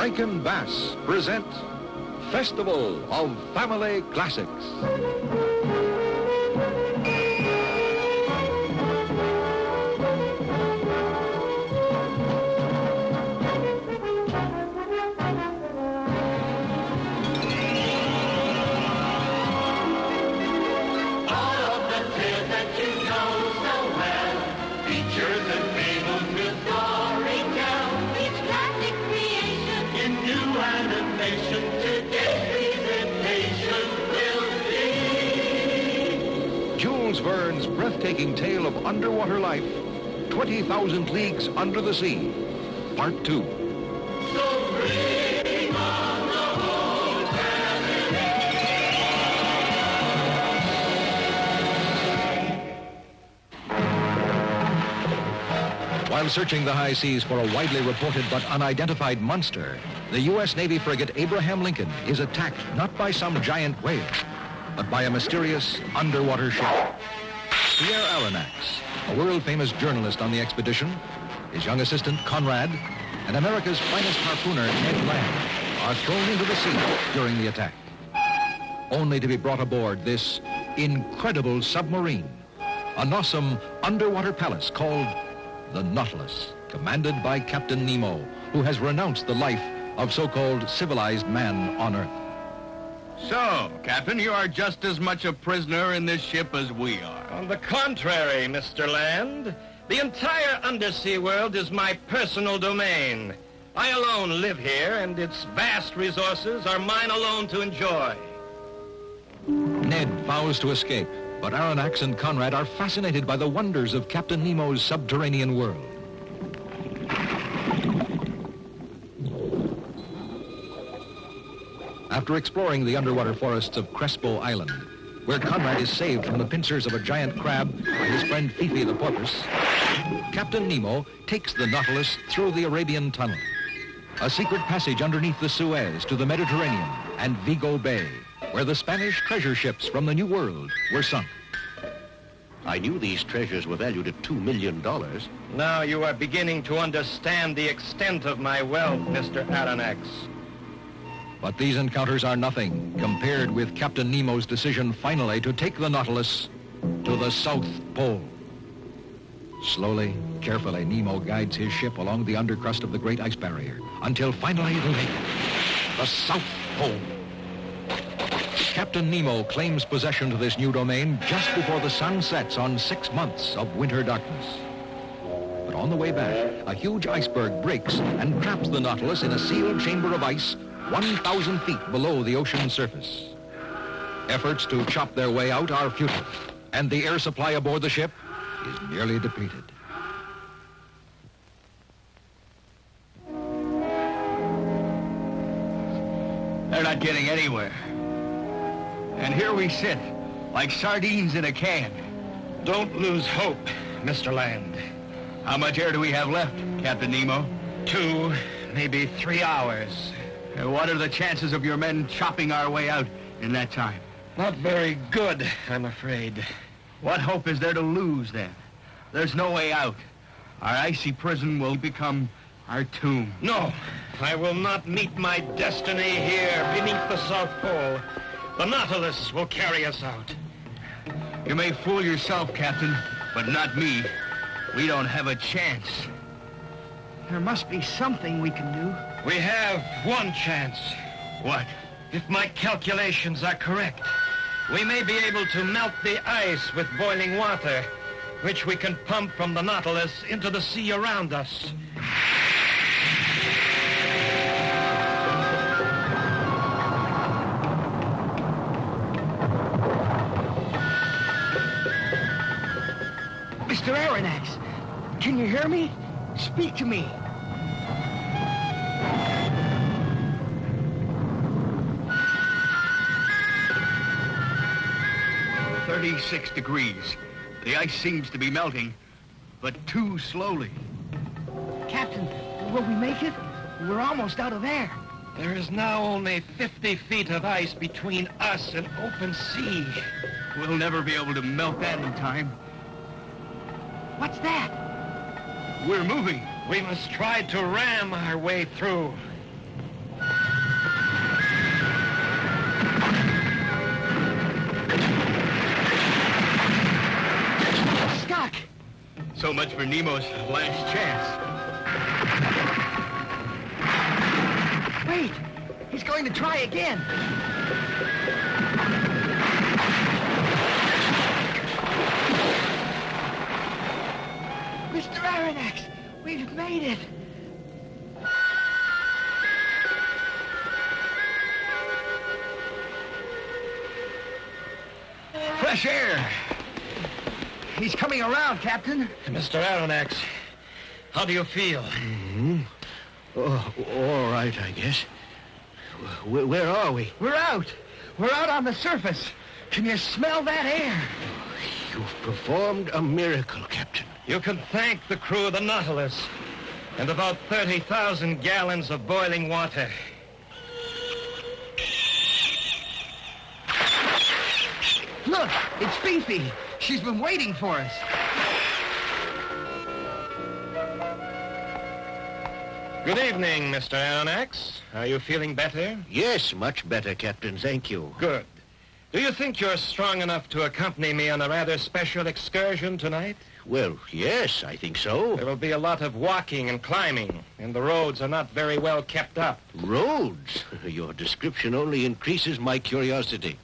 Rankin Bass present Festival of Family Classics. Jules Verne's breathtaking tale of underwater life, 20,000 Leagues Under the Sea, Part 2. So bring on the whole family. While searching the high seas for a widely reported but unidentified monster, the U.S. Navy frigate Abraham Lincoln is attacked not by some giant whale, but by a mysterious underwater ship. Pierre Aronnax, a world-famous journalist on the expedition, his young assistant Conrad, and America's finest harpooner Ned Land are thrown into the sea during the attack, only to be brought aboard this incredible submarine, an awesome underwater palace called the Nautilus, commanded by Captain Nemo, who has renounced the life of so-called civilized man on Earth. So, Captain, you are just as much a prisoner in this ship as we are. On the contrary, Mr. Land, the entire undersea world is my personal domain. I alone live here, and its vast resources are mine alone to enjoy. Ned vows to escape, but Aronnax and Conrad are fascinated by the wonders of Captain Nemo's subterranean world. After exploring the underwater forests of Crespo Island, where Conrad is saved from the pincers of a giant crab by his friend Fifi the porpoise, Captain Nemo takes the Nautilus through the Arabian Tunnel, a secret passage underneath the Suez to the Mediterranean and Vigo Bay, where the Spanish treasure ships from the New World were sunk. I knew these treasures were valued at $2 million. Now you are beginning to understand the extent of my wealth, Mr. Aronnax. But these encounters are nothing compared with Captain Nemo's decision finally to take the Nautilus to the South Pole. Slowly, carefully, Nemo guides his ship along the undercrust of the Great Ice Barrier until finally it'll make it, the South Pole. Captain Nemo claims possession to this new domain just before the sun sets on 6 months of winter darkness. But on the way back, a huge iceberg breaks and traps the Nautilus in a sealed chamber of ice 1,000 feet below the ocean's surface. Efforts to chop their way out are futile, and the air supply aboard the ship is nearly depleted. They're not getting anywhere. And here we sit, like sardines in a can. Don't lose hope, Mr. Land. How much air do we have left, Captain Nemo? 2, maybe 3 hours. And what are the chances of your men chopping our way out in that time? Not very good, I'm afraid. What hope is there to lose, then? There's no way out. Our icy prison will become our tomb. No, I will not meet my destiny here beneath the South Pole. The Nautilus will carry us out. You may fool yourself, Captain, but not me. We don't have a chance. There must be something we can do. We have one chance. What? If my calculations are correct, we may be able to melt the ice with boiling water, which we can pump from the Nautilus into the sea around us. Mr. Aronnax, can you hear me? Speak to me. "36 degrees. The ice seems to be melting, but too slowly." Captain, will we make it? We're almost out of air. There is now only 50 feet of ice between us and open sea. We'll never be able to melt that in time. What's that? We're moving. We must try to ram our way through. So much for Nemo's last chance. Wait! He's going to try again. Mr. Aronnax, we've made it. Fresh air. He's coming around, Captain. Mr. Aronnax, how do you feel? Oh, all right, I guess. Where are we? We're out. We're out on the surface. Can you smell that air? You've performed a miracle, Captain. You can thank the crew of the Nautilus and about 30,000 gallons of boiling water. Look, it's Fifi. She's been waiting for us. Good evening, Mr. Aronnax. Are you feeling better? Yes, much better, Captain. Thank you. Good. Do you think you're strong enough to accompany me on a rather special excursion tonight? Well, yes, I think so. There will be a lot of walking and climbing, and the roads are not very well kept up. Roads? Your description only increases my curiosity.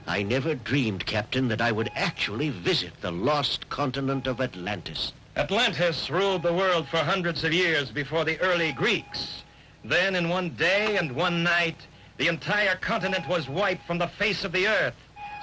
I never dreamed, Captain, that I would actually visit the lost continent of Atlantis. Atlantis ruled the world for hundreds of years before the early Greeks. Then, in one day and one night, the entire continent was wiped from the face of the earth,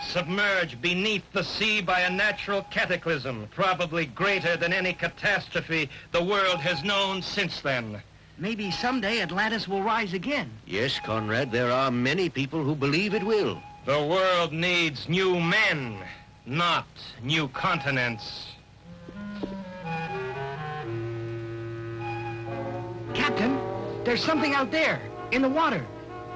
submerged beneath the sea by a natural cataclysm, probably greater than any catastrophe the world has known since then. Maybe someday Atlantis will rise again. Yes, Conrad, there are many people who believe it will. The world needs new men, not new continents. Captain, there's something out there, in the water.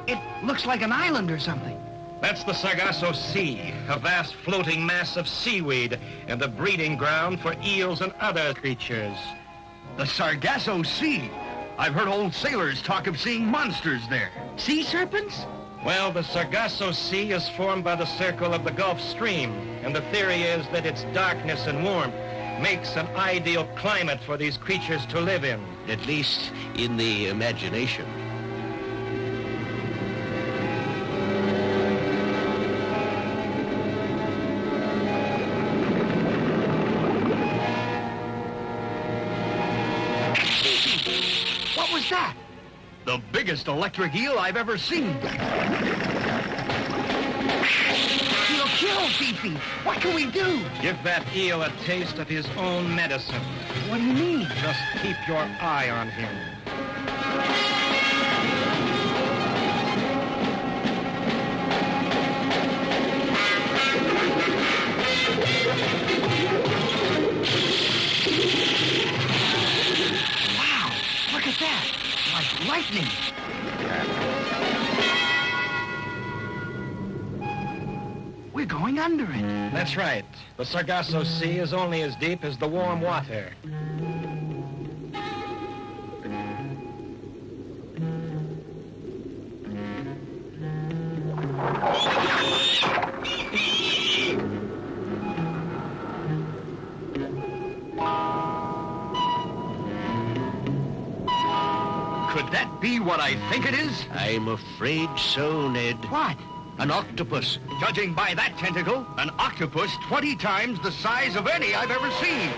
It looks like an island or something. That's the Sargasso Sea, a vast floating mass of seaweed and a breeding ground for eels and other creatures. The Sargasso Sea. I've heard old sailors talk of seeing monsters there. Sea serpents? Well, the Sargasso Sea is formed by the circle of the Gulf Stream, and the theory is that its darkness and warmth makes an ideal climate for these creatures to live in. At least in the imagination. What was that? The biggest electric eel I've ever seen. He'll kill Fifi. What can we do? Give that eel a taste of his own medicine. What do you mean? Just keep your eye on him. Wow, look at that. Like lightning. We're going under it. That's right. The Sargasso Sea is only as deep as the warm water. Could that be what I think it is? I'm afraid so, Ned. What? An octopus. Judging by that tentacle, an octopus 20 times the size of any I've ever seen.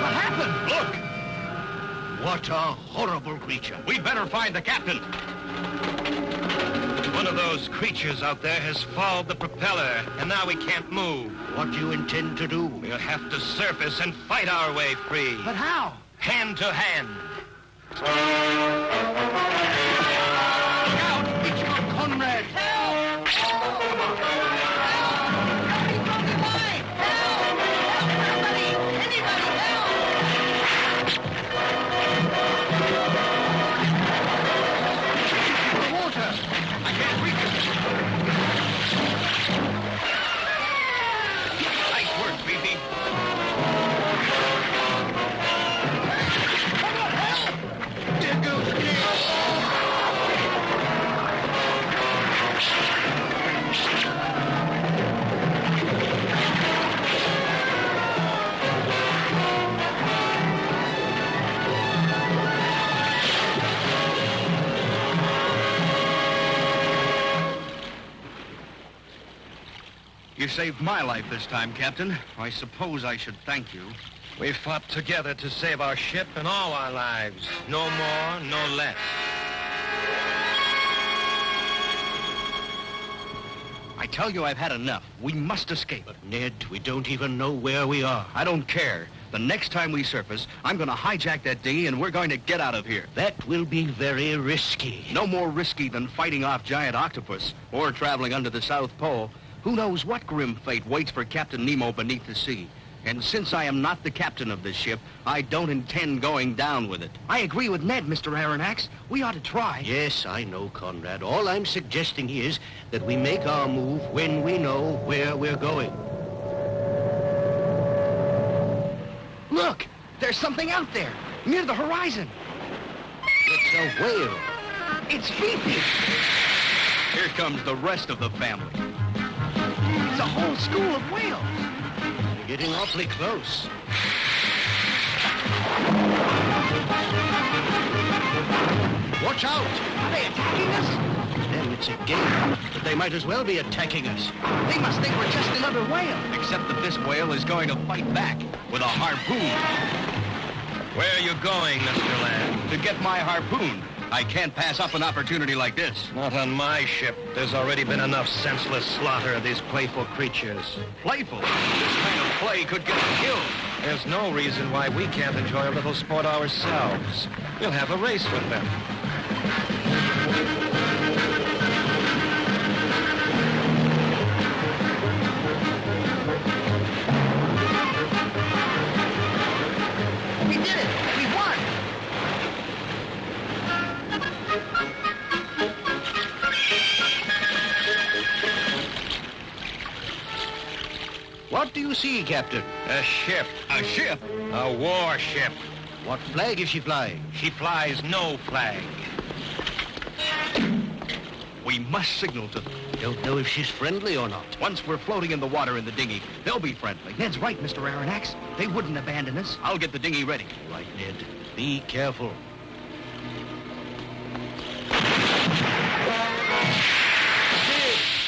What happened? Look! What a horrible creature. We'd better find the captain. One One of those creatures out there has fouled the propeller, and now we can't move. What do you intend to do? We'll have to surface and fight our way free. But how? Hand to hand. Look out! It's your comrade! Help! Come on! Help! Somebody from the line! Help! Help! Somebody! Anybody! Help! The water! I can't reach it. Nice work, Beefy. There goes Nick! You saved my life this time, Captain. I suppose I should thank you. We fought together to save our ship and all our lives. No more, no less. I tell you, I've had enough. We must escape. But, Ned, we don't even know where we are. I don't care. The next time we surface, I'm going to hijack that dinghy and we're going to get out of here. That will be very risky. No more risky than fighting off giant octopus or traveling under the South Pole. Who knows what grim fate waits for Captain Nemo beneath the sea? And since I am not the captain of this ship, I don't intend going down with it. I agree with Ned, Mr. Aronnax. We ought to try. Yes, I know, Conrad. All I'm suggesting is that we make our move when we know where we're going. Look! There's something out there, near the horizon. It's a whale. It's Fifi. Here comes the rest of the family. It's a whole school of whales. We're getting awfully close. Watch out! Are they attacking us? Then it's a game, but they might as well be attacking us. They must think we're just another whale. Except that this whale is going to fight back with a harpoon. Where are you going, Mr. Land? To get my harpoon. I can't pass up an opportunity like this. Not on my ship. There's already been enough senseless slaughter of these playful creatures. Playful. This kind of play could get us killed. There's no reason why we can't enjoy a little sport ourselves. We'll have a race with them. We did it! We won! What do you see, Captain? A ship. A ship? A warship. What flag is she flying? She flies no flag. We must signal to them. Don't know if she's friendly or not. Once we're floating in the water in the dinghy, they'll be friendly. Ned's right, Mr. Aronnax. They wouldn't abandon us. I'll get the dinghy ready. Right, Ned. Be careful.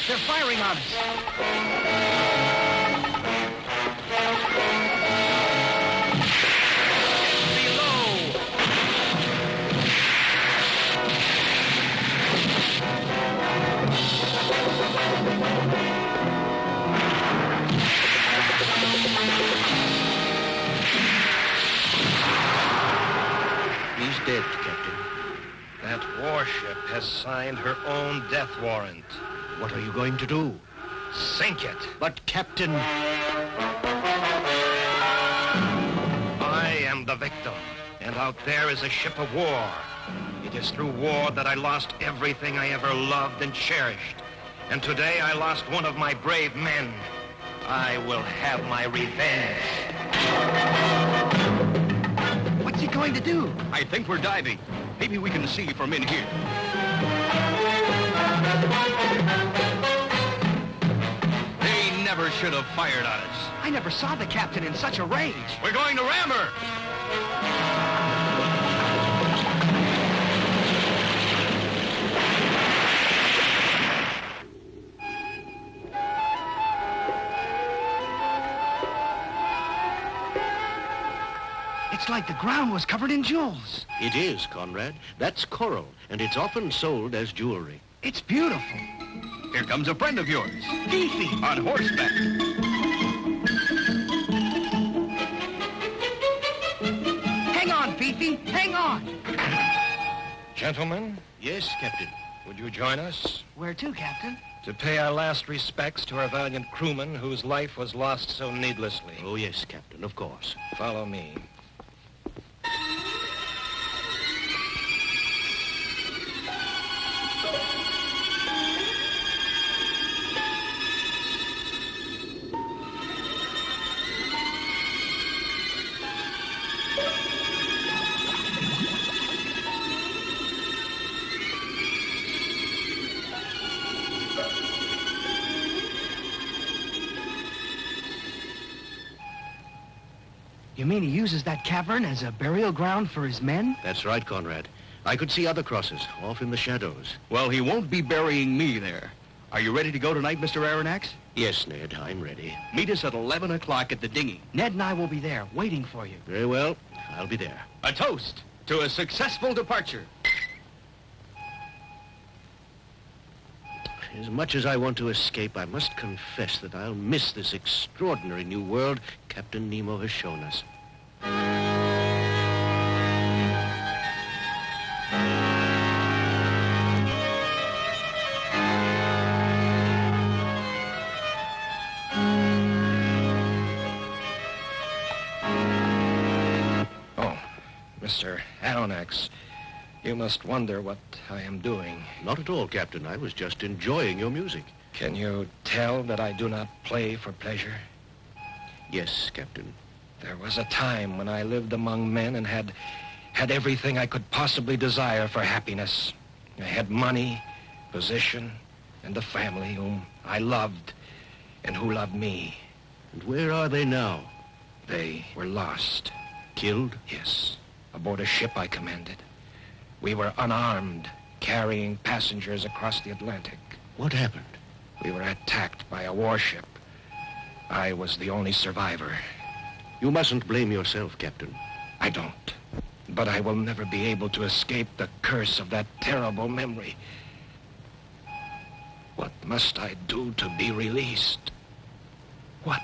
They're firing on us. He's dead, Captain. That warship has signed her own death warrant. What are you going to do? Sink it. But, Captain... I am the victim, and out there is a ship of war. It is through war that I lost everything I ever loved and cherished. And today I lost one of my brave men. I will have my revenge. What's he going to do? I think we're diving. Maybe we can see from in here. They never should have fired on us. I never saw the captain in such a rage. We're going to ram her! It's like the ground was covered in jewels. It is, Conrad. That's coral, and it's often sold as jewelry. It's beautiful. Here comes a friend of yours. Fifi. On horseback. Hang on, Fifi. Hang on. Gentlemen, Yes, Captain. would you join us Where to, Captain? to pay our last respects to our valiant crewman whose life was lost so needlessly? Oh, yes, Captain, of course. Follow me. You mean he uses that cavern as a burial ground for his men? That's right, Conrad. I could see other crosses off in the shadows. Well, he won't be burying me there. Are you ready to go tonight, Mr. Aronnax? Yes, Ned, I'm ready. Meet us at 11 o'clock at the dinghy. Ned and I will be there, waiting for you. Very well. I'll be there. A toast to a successful departure. As much as I want to escape, I must confess that I'll miss this extraordinary new world Captain Nemo has shown us. Oh, Mr. Aronnax, you must wonder what I am doing. Not at all, Captain. I was just enjoying your music. Can you tell that I do not play for pleasure? Yes, Captain. There was a time when I lived among men and had everything I could possibly desire for happiness. I had money, position, and a family whom I loved and who loved me. And where are they now? They were lost. Killed? Yes, aboard a ship I commanded. We were unarmed, carrying passengers across the Atlantic. What happened? We were attacked by a warship. I was the only survivor. You mustn't blame yourself, Captain. I don't. But I will never be able to escape the curse of that terrible memory. What must I do to be released? What?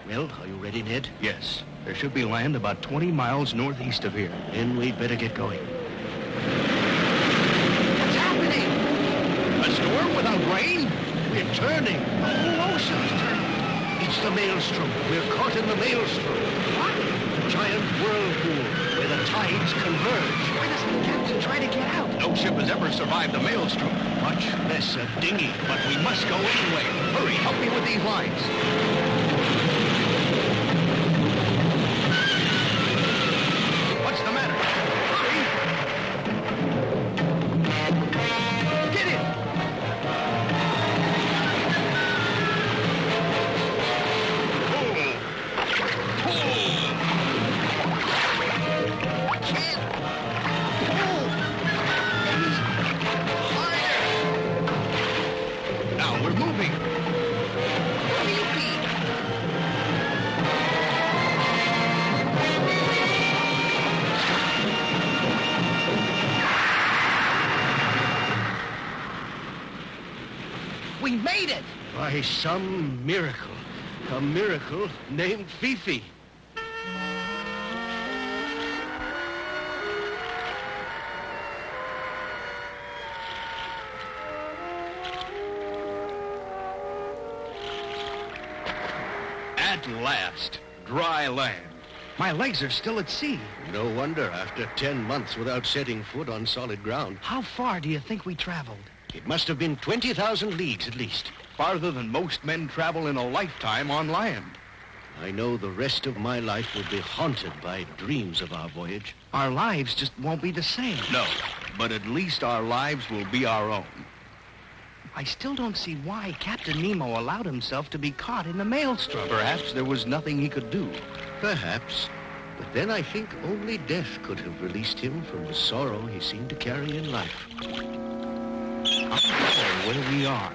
Well, are you ready, Ned? Yes, there should be land about 20 miles northeast of here. Then we'd better get going. What's happening? A storm without rain? We're turning. The whole ocean's turning. It's the maelstrom. We're caught in the maelstrom. What? A giant whirlpool where the tides converge. Why doesn't the captain try to get out? No ship has ever survived the maelstrom. Much less a dinghy. But we must go anyway. Hurry, help me with these lines. What's the matter? Hurry! Get it! Pull! Pull! I can't. Pull. Please. Harder. Now we're moving. Fifi. We made it. By some miracle. A miracle named Fifi. At last, dry land. My legs are still at sea. No wonder after 10 months without setting foot on solid ground. How far do you think we traveled? It must have been 20,000 leagues at least. Farther than most men travel in a lifetime on land. I know the rest of my life will be haunted by dreams of our voyage. Our lives just won't be the same. No, but at least our lives will be our own. I still don't see why Captain Nemo allowed himself to be caught in the maelstrom. Perhaps there was nothing he could do. Perhaps. But then I think only death could have released him from the sorrow he seemed to carry in life. I don't know where we are.